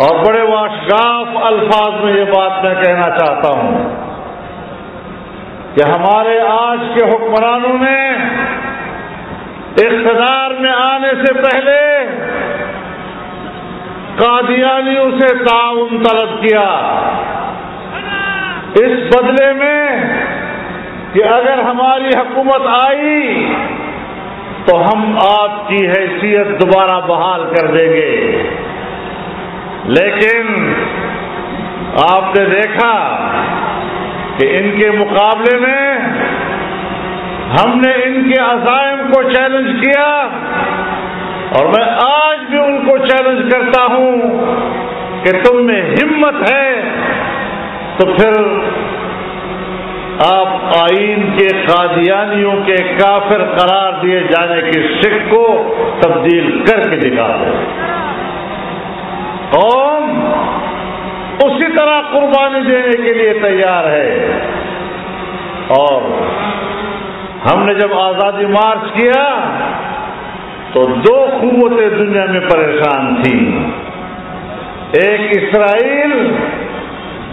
اور بڑے واشگاف الفاظ میں یہ بات میں کہنا چاہتا ہوں کہ ہمارے آج کے حکمرانوں نے اقتدار میں آنے سے پہلے قادیانیوں سے تعاون طلب کیا، اس بدلے میں کہ اگر ہماری حکومت آئی تو ہم آپ کی حیثیت دوبارہ بحال کر دیں گے۔ لیکن آپ نے دیکھا کہ ان کے مقابلے میں ہم نے ان کے عزائم کو چیلنج کیا، اور میں آج بھی ان کو چیلنج کرتا ہوں کہ تم میں ہمت ہے تو پھر آپ آئین کے قادیانیوں کے کافر قرار دیے جانے کی شک کو تبدیل کر کے دکھا دیں۔ قوم اسی طرح قربانی دینے کے لیے تیار ہے، اور ہم نے جب آزادی مارچ کیا تو دو قوتیں دنیا میں پریشان تھیں، ایک اسرائیل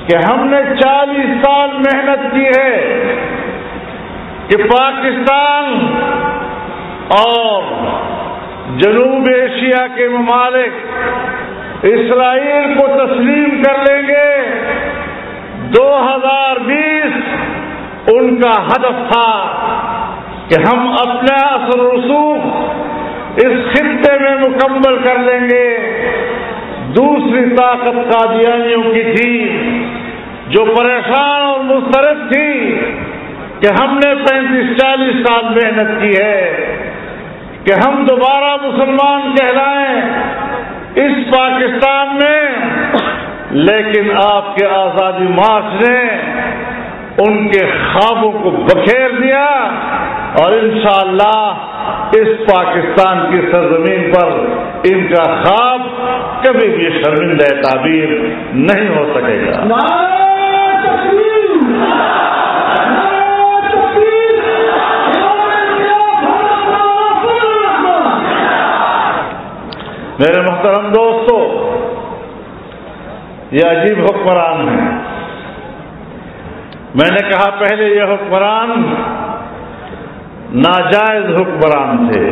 کہ ہم نے 40 سال محنت کی ہے کہ پاکستان اور جنوب ایشیا کے ممالک اسرائیل کو تسلیم کر لیں گے۔ 2020 ان کا ہدف تھا کہ ہم اپنا اثر و رسوخ اس خطے میں مکمل کر لیں گے۔ دوسری طاقت قادیانیوں کی تھی جو پریشان اور مضطرب تھی کہ ہم نے 35-40 سال محنت کی ہے کہ ہم دوبارہ مسلمان کہلائیں اس پاکستان میں، لیکن آپ کے آزادی مارچ نے ان کے خوابوں کو بکھیر دیا، اور انشاءاللہ اس پاکستان کی سرزمین پر ان کا خواب کبھی بھی شرمندہ تعبیر نہیں ہو سکے گا۔ میرے محترم دوستو، یہ عجیب حکمران ہیں۔ میں نے کہا پہلے یہ حکمران ناجائز حکمران تھے،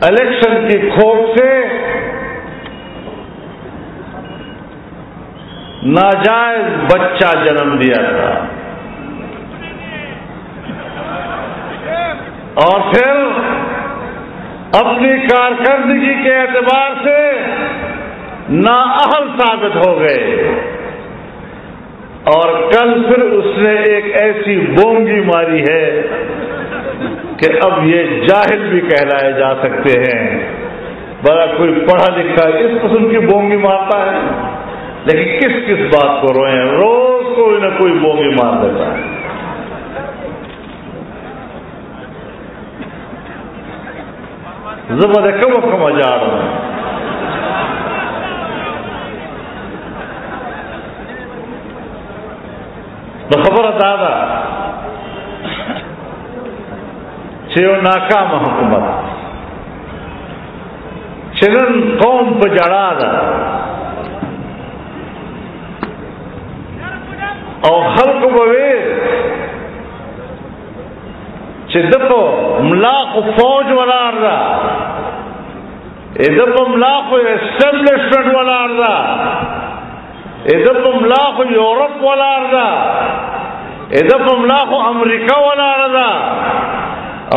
الیکشن کی کھوٹ سے ناجائز بچہ جنم دیا تھا، اور پھر اپنی کارکردگی کے اعتبار سے نااہل ثابت ہو گئے، اور کل پھر اس نے ایک ایسی بونگی ماری ہے کہ اب یہ جاہل بھی کہلائے جا سکتے ہیں۔ بڑا کوئی پڑھا لکھا اس قسم کی بونگی مارتا ہے، لیکن کس کس بات کو روئیں، روز کوئی نہ کوئی بونگی مار دیتا ہے۔ زبر کم جا رہا ہوں۔ نو خبر دادا چھو ناکام حکومت چنن قوم پہ جڑا دا اور خلق بوے چدپو ملاق فوج ولار دا ادپو ملاق اسٹیبلشمنٹ ولار دا ادپو ملاق یورپ ولار دا ادپو ملاق امریکہ ولار دا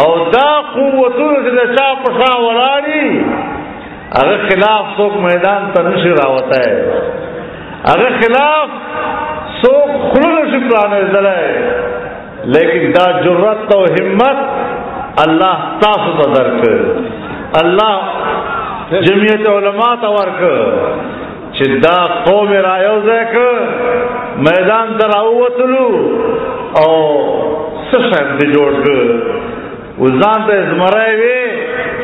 او دا قوتون سے چا پشا ولاری اگر خلاف سوک میدان تنشی راوتا ہے، اگر خلاف سوک خلوش پرانے دلائے، لیکن دا جرت و ہمت اللہ تاسو تدرک، اللہ جمعیت علماء تورک چھ دا قوم رایوزیک میدان در آوتلو او سشن دی جوڑ کر وزان تا ازمرائی وی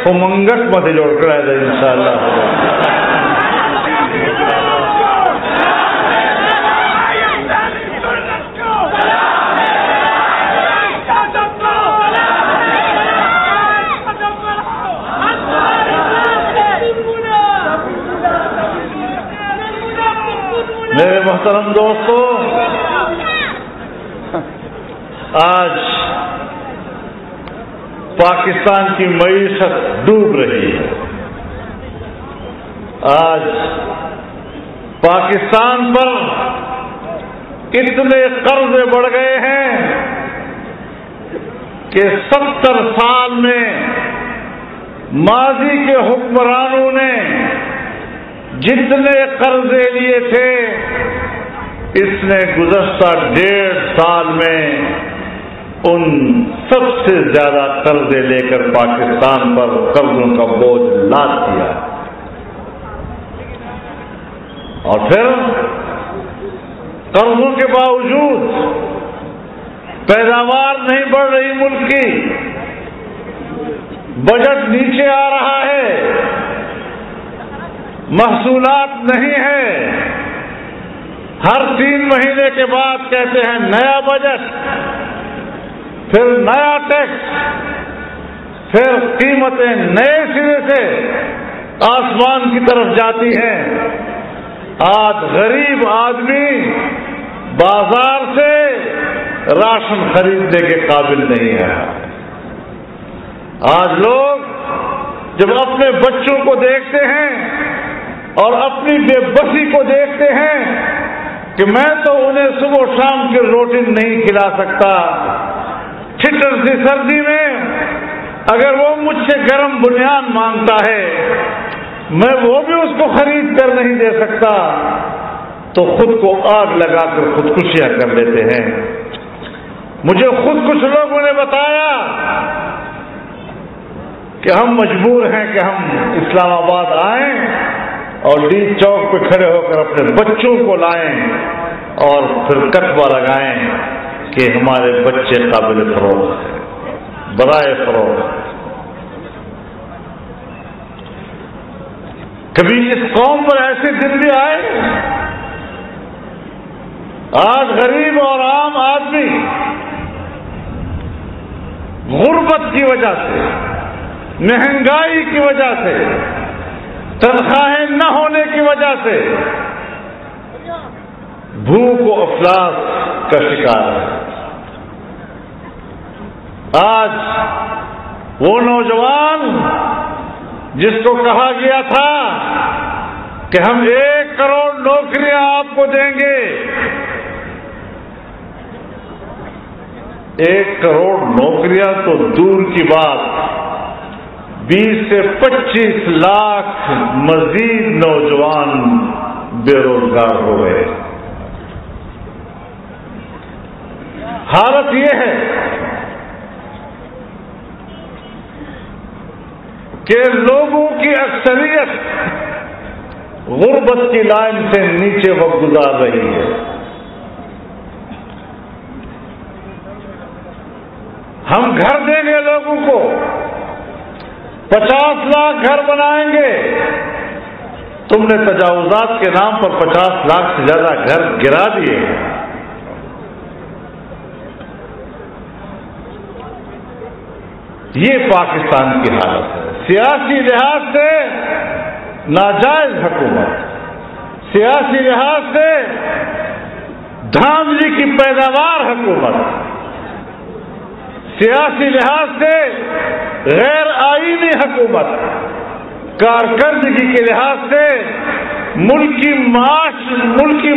خمنگت مت جوڑ کر آئے دا انشاءاللہ۔ محترم دوستو، آج پاکستان کی معیشت ڈوب رہی ہے. آج پاکستان پر اتنے قرضے بڑھ گئے ہیں کہ 70 سال میں ماضی کے حکمرانوں نے جتنے قرضے لیے تھے، اس نے گزشتہ 1.5 سال میں ان سب سے زیادہ قرضے لے کر پاکستان پر قرضوں کا بوجھ لاد دیا. اور پھر قرضوں کے باوجود پیداوار نہیں بڑھ رہی، ملک کی بجٹ نیچے آ رہا ہے، محصولات نہیں ہے. ہر 3 مہینے کے بعد کہتے ہیں نیا بجٹ، پھر نیا ٹیکس، پھر قیمتیں نئے سرے سے آسمان کی طرف جاتی ہیں. آج غریب آدمی بازار سے راشن خریدنے کے قابل نہیں ہے. آج لوگ جب اپنے بچوں کو دیکھتے ہیں اور اپنی بے بسی کو دیکھتے ہیں کہ میں تو انہیں صبح و شام کی روٹی نہیں کھلا سکتا، ٹھٹر سی سردی میں اگر وہ مجھ سے گرم بنیان مانگتا ہے میں وہ بھی اس کو خرید کر نہیں دے سکتا، تو خود کو آگ لگا کر خودکشیاں کر لیتے ہیں. مجھے خود کچھ لوگوں نے بتایا کہ ہم مجبور ہیں کہ ہم اسلام آباد آئیں اور ڈی چوک پہ کھڑے ہو کر اپنے بچوں کو لائیں اور پھر کتبہ لگائیں کہ ہمارے بچے قابل فروغ ہیں، برائے فروغ. کبھی اس قوم پر ایسے دن بھی آئے؟ آج غریب اور عام آدمی غربت کی وجہ سے، مہنگائی کی وجہ سے، تنخواہیں نہ ہونے کی وجہ سے بھوک و افلاس کا شکار ہے. آج وہ نوجوان جس کو کہا گیا تھا کہ ہم 1 کروڑ نوکریاں آپ کو دیں گے، 1 کروڑ نوکریاں تو دور کی بات، 20 سے 25 لاکھ مزید نوجوان بے روزگار ہو گئے. حالت یہ ہے کہ لوگوں کی اکثریت غربت کی لائن سے نیچے وقت گزار رہی ہے. ہم گھر دیں گے لوگوں کو، 50 لاکھ گھر بنائیں گے. تم نے تجاوزات کے نام پر 50 لاکھ سے زیادہ گھر گرا دیے. یہ پاکستان کی حالت ہے. سیاسی لحاظ سے ناجائز حکومت، سیاسی لحاظ سے دھاندلی کی پیداوار حکومت، سیاسی لحاظ سے غیر آئینی حکومت، کارکردگی کے لحاظ سے ملکی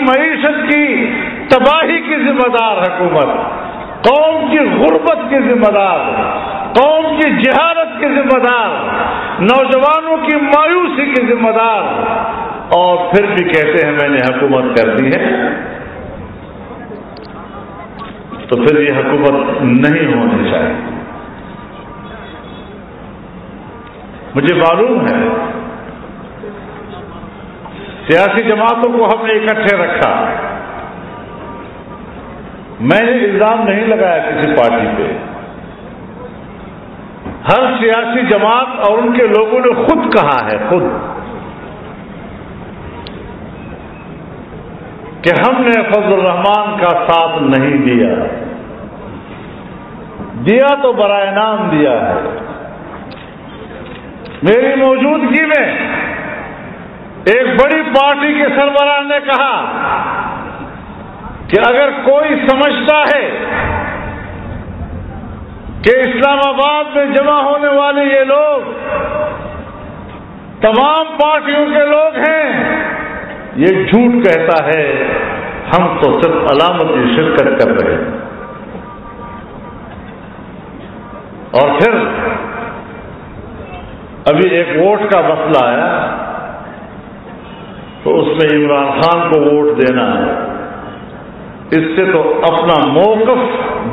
معیشت کی تباہی کی ذمہ دار حکومت، قوم کی غربت کی ذمہ دار، قوم کی جہالت کی ذمہ دار، نوجوانوں کی مایوسی کی ذمہ دار، اور پھر بھی کہتے ہیں میں نے حکومت کر دی ہے. تو پھر یہ حکومت نہیں ہونی چاہیے. مجھے معلوم ہے سیاسی جماعتوں کو ہم نے اکٹھے رکھا، میں نے الزام نہیں لگایا کسی پارٹی پہ. ہر سیاسی جماعت اور ان کے لوگوں نے خود کہا ہے، خود، کہ ہم نے فضل الرحمان کا ساتھ نہیں دیا تو برائے نام دیا ہے. میری موجودگی میں ایک بڑی پارٹی کے سربراہ نے کہا کہ اگر کوئی سمجھتا ہے کہ اسلام آباد میں جمع ہونے والے یہ لوگ تمام پارٹیوں کے لوگ ہیں، یہ جھوٹ کہتا ہے. ہم تو صرف علامتی شرکت کر رہے ہیں. اور پھر ابھی ایک ووٹ کا مسئلہ آیا تو اس میں عمران خان کو ووٹ دینا ہے. اس سے تو اپنا موقف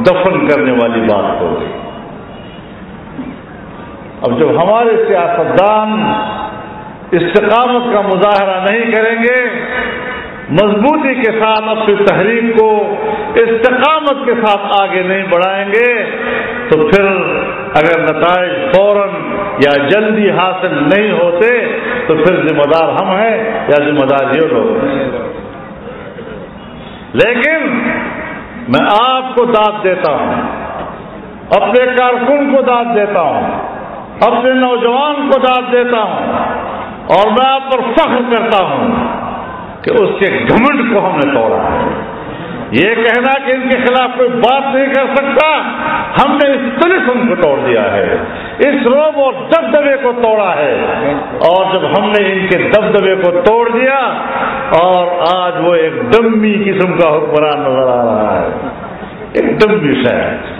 دفن کرنے والی بات ہو گئی. اب جب ہمارے سیاستدان استقامت کا مظاہرہ نہیں کریں گے، مضبوطی کے ساتھ اپنی تحریک کو استقامت کے ساتھ آگے نہیں بڑھائیں گے، تو پھر اگر نتائج فوراً یا جلدی حاصل نہیں ہوتے تو پھر ذمہ دار ہم ہیں یا ذمہ دار یہ لوگ ہیں. لیکن میں آپ کو داد دیتا ہوں، اپنے کارکن کو داد دیتا ہوں، اپنے نوجوان کو داد دیتا ہوں، اور میں آپ پر فخر کرتا ہوں کہ اس کے گھمنڈ کو ہم نے توڑا ہے. یہ کہنا کہ ان کے خلاف کوئی بات نہیں کر سکتا، ہم نے اس طلسم کو توڑ دیا ہے، اس رعب اور دبدبے کو توڑا ہے. اور جب ہم نے ان کے دبدبے کو توڑ دیا اور آج وہ ایک ڈمی قسم کا حکمران نظر آ رہا ہے، ایک ڈمی شاید.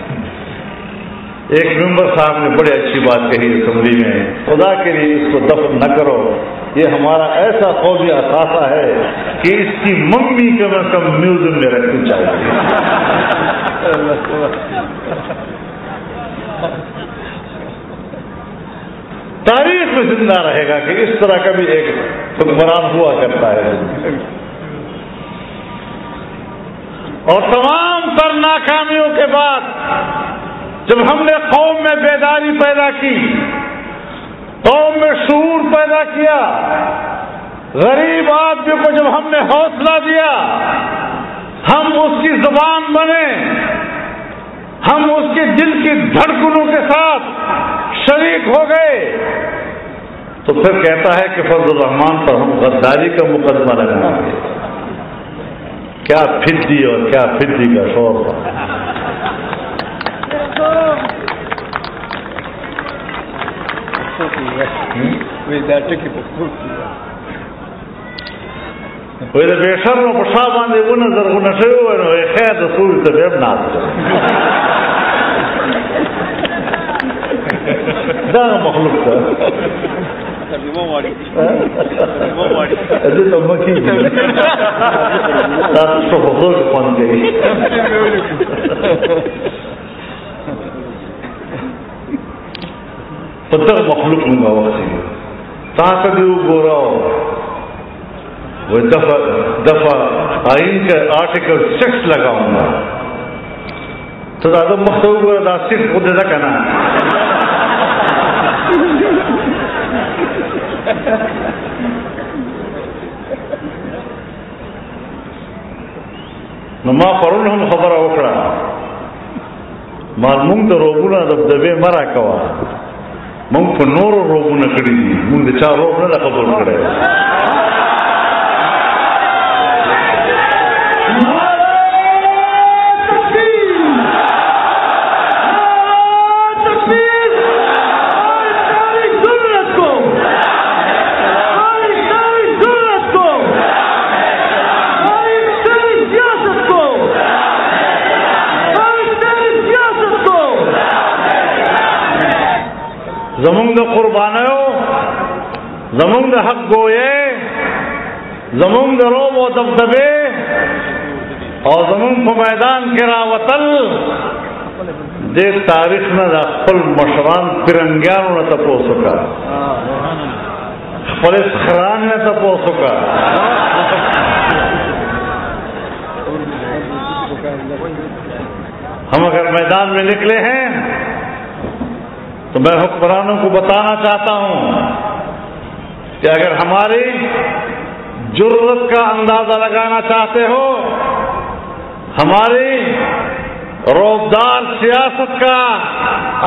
ایک ممبر صاحب نے بڑی اچھی بات کہی اسمبلی میں، خدا کے لیے اس کو دفن نہ کرو، یہ ہمارا ایسا قومی اثاثہ ہے کہ اس کی ممی کم از کم میوزیم میں رکھنی چاہیے. تاریخ میں زندہ رہے گا کہ اس طرح کا بھی ایک حکمران ہوا کرتا ہے. اور تمام تر ناکامیوں کے بعد جب ہم نے قوم میں بیداری پیدا کی، قوم میں شعور پیدا کیا، غریب آدمی کو جب ہم نے حوصلہ دیا، ہم اس کی زبان بنے، ہم اس کے دل کی دھڑکنوں کے ساتھ شریک ہو گئے، تو پھر کہتا ہے کہ فضل الرحمان پر ہم غداری کا مقدمہ لگائیں گے. کیا پھدی اور کیا پھدی کا شور تھا. بے شرم په شا باندې ونه زرغونه شوی وای نو خیر د سوري ته به ناست دا مخلوق ته دې ته مکی تاسو په خپل خوان کوي. په دغه مخلوق موږ وخت تاسو دې وګورئ وہ دفعہ آئین کا آرٹیکل 6 لگاؤں گا تو دادا مختلف دا صرف خود نہ کہنا ما پرون هم خبره وکړه مونږ د روبونه دبدبې مرا کوا مونږ په نورو روبونه کړی دي مونږ د چا روب نه خبر کړی. زمونږ د قربانیو، زمونږ د حق گویې، زمونږ د روب او دبدبې او زمونږ په میدان کې راوتل دې تاریخ نه د خپل مشران فرنګیانو نه تپوس وکړه، خپل سخران نه تپوس وکړه. ہم اگر میدان میں نکلے ہیں تو میں حکمرانوں کو بتانا چاہتا ہوں کہ اگر ہماری جرت کا اندازہ لگانا چاہتے ہو، ہماری روبدار سیاست کا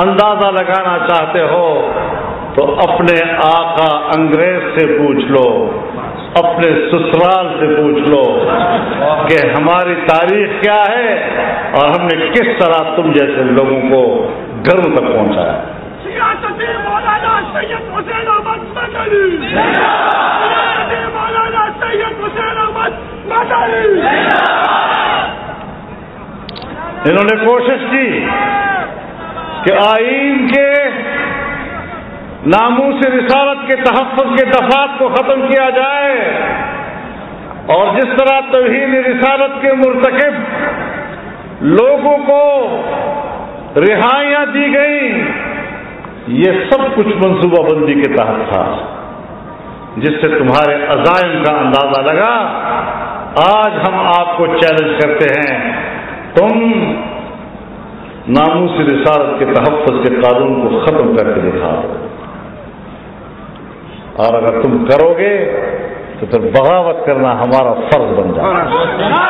اندازہ لگانا چاہتے ہو تو اپنے آقا انگریز سے پوچھ لو اپنے سسرال سے پوچھ لو کہ ہماری تاریخ کیا ہے اور ہم نے کس طرح تم جیسے لوگوں کو گھروں تک پہنچایا. مولانا سید حسین احمد مدنی، مولانا سید حسین احمد مدنی. انہوں نے کوشش کی کہ آئین کے ناموس رسالت کے تحفظ کے دفعات کو ختم کیا جائے، اور جس طرح توہین رسالت کے مرتکب لوگوں کو رہائیاں دی گئیں، یہ سب کچھ منصوبہ بندی کے تحت تھا، جس سے تمہارے عزائم کا اندازہ لگا. آج ہم آپ کو چیلنج کرتے ہیں، تم ناموس رسالت کے تحفظ کے قانون کو ختم کر کے دکھاؤ، اور اگر تم کرو گے تو پھر بغاوت کرنا ہمارا فرض بن جائے گا.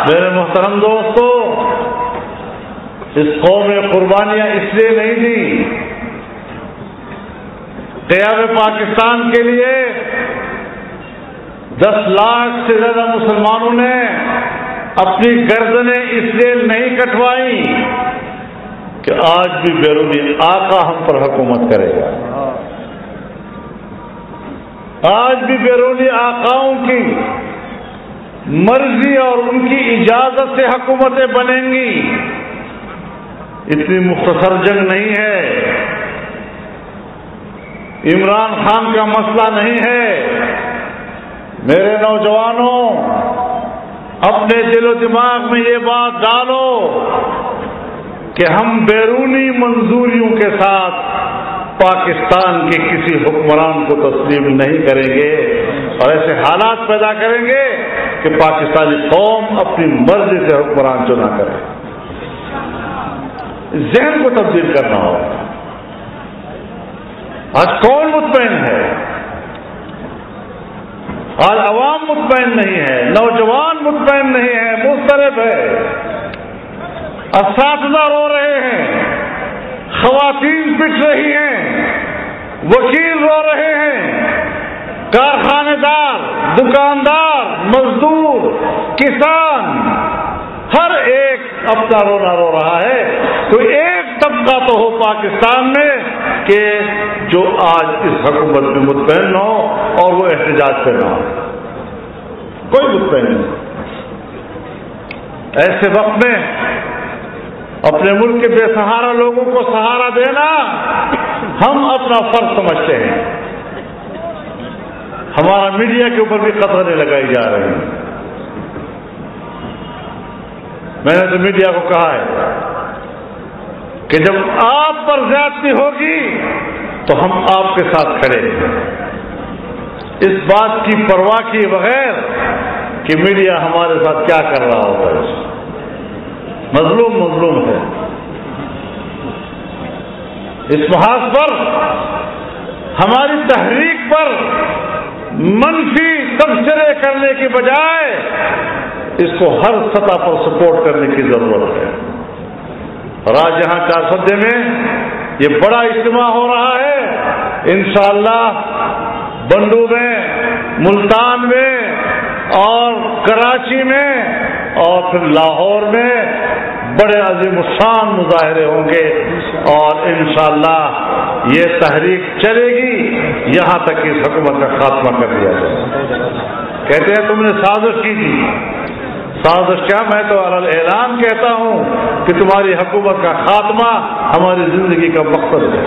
میرے محترم دوستو، اس قوم نے قربانیاں اس لیے نہیں دی. قیام پاکستان کے لیے 10 لاکھ سے زیادہ مسلمانوں نے اپنی گردنیں اس لیے نہیں کٹوائیں کہ آج بھی بیرونی آقا ہم پر حکومت کرے گا. آج بھی بیرونی آقاؤں کی مرضی اور ان کی اجازت سے حکومتیں بنیں گی. اتنی مختصر جنگ نہیں ہے، عمران خان کا مسئلہ نہیں ہے. میرے نوجوانوں، اپنے دل و دماغ میں یہ بات ڈالو کہ ہم بیرونی منظوریوں کے ساتھ پاکستان کے کسی حکمران کو تسلیم نہیں کریں گے، اور ایسے حالات پیدا کریں گے کہ پاکستانی قوم اپنی مرضی سے حکمران چنا کرے. ذہن کو تبدیل کرنا ہوگا. آج کون مطمئن ہے؟ آج عوام مطمئن نہیں ہے، نوجوان مطمئن نہیں ہے، مضطرب ہے. اساتذہ رو رہے ہیں، خواتین پٹ رہی ہیں، وکیل رو رہے ہیں، کارخانے دار، دکاندار، مزدور، کسان، ہر ایک اپنا رونا رو رہا ہے. کوئی ایک طبقہ تو ہو پاکستان میں کہ جو آج اس حکومت میں مطمئن ہو اور وہ احتجاج پہ نہ ہو. کوئی مطمئن نہیں. ایسے وقت میں اپنے ملک کے بے سہارا لوگوں کو سہارا دینا ہم اپنا فرض سمجھتے ہیں. ہمارا میڈیا کے اوپر بھی قطریں لگائی جا رہی ہیں. میں نے تو میڈیا کو کہا ہے کہ جب آپ پر زیادتی ہوگی تو ہم آپ کے ساتھ کھڑے ہیں، اس بات کی پرواہ کیے بغیر کہ میڈیا ہمارے ساتھ کیا کر رہا ہوتا ہے. مظلوم ہے. اس محاذ پر ہماری تحریک پر منفی تبصرے کرنے کی بجائے اس کو ہر سطح پر سپورٹ کرنے کی ضرورت ہے. اور آج یہاں 4 سدے میں یہ بڑا اجتماع ہو رہا ہے. انشاءاللہ بنڈو میں، ملتان میں اور کراچی میں اور پھر لاہور میں بڑے عظیم الشان مظاہرے ہوں گے، اور انشاءاللہ یہ تحریک چلے گی یہاں تک کہ اس حکومت کا خاتمہ کر دیا جائے. کہتے ہیں تم نے سازش کی تھی. سازش کیا؟ میں تو اعلان کہتا ہوں کہ تمہاری حکومت کا خاتمہ ہماری زندگی کا مقصد ہے.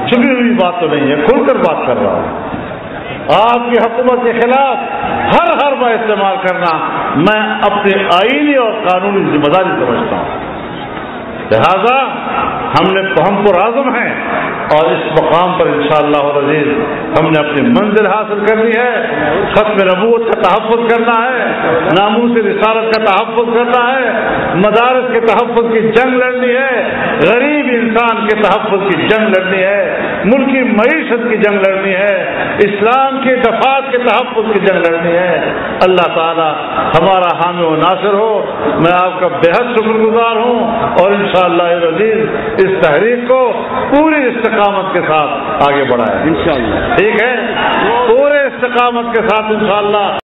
چھپی ہوئی بات تو نہیں ہے، کھل کر بات کر رہا ہوں. آپ کی حکومت کے خلاف ہر حربہ استعمال کرنا میں اپنی آئینی اور قانونی ذمہ داری سمجھتا ہوں. لہذا ہم پرعزم ہیں اور اس مقام پر انشاءاللہ العزیز ہم نے اپنی منزل حاصل کرنی ہے. ختم نبوت کا تحفظ کرنا ہے, ناموس رسالت کا تحفظ کرنا ہے, مدارس کے تحفظ کی جنگ لڑنی ہے, غریب انسان کے تحفظ کی جنگ لڑنی ہے, ملکی معیشت کی جنگ لڑنی ہے, اسلام کے دفاع کے تحفظ کی جنگ لڑنی ہے. اللہ تعالی ہمارا حامی و ناصر ہو. میں آپ کا بے حد شکر گزار ہوں اور انشاءاللہ العزیز اس تحریک کو پوری استقامت کے ساتھ آگے بڑھائیں انشاءاللہ. ٹھیک ہے, پورے استقامت کے ساتھ انشاءاللہ.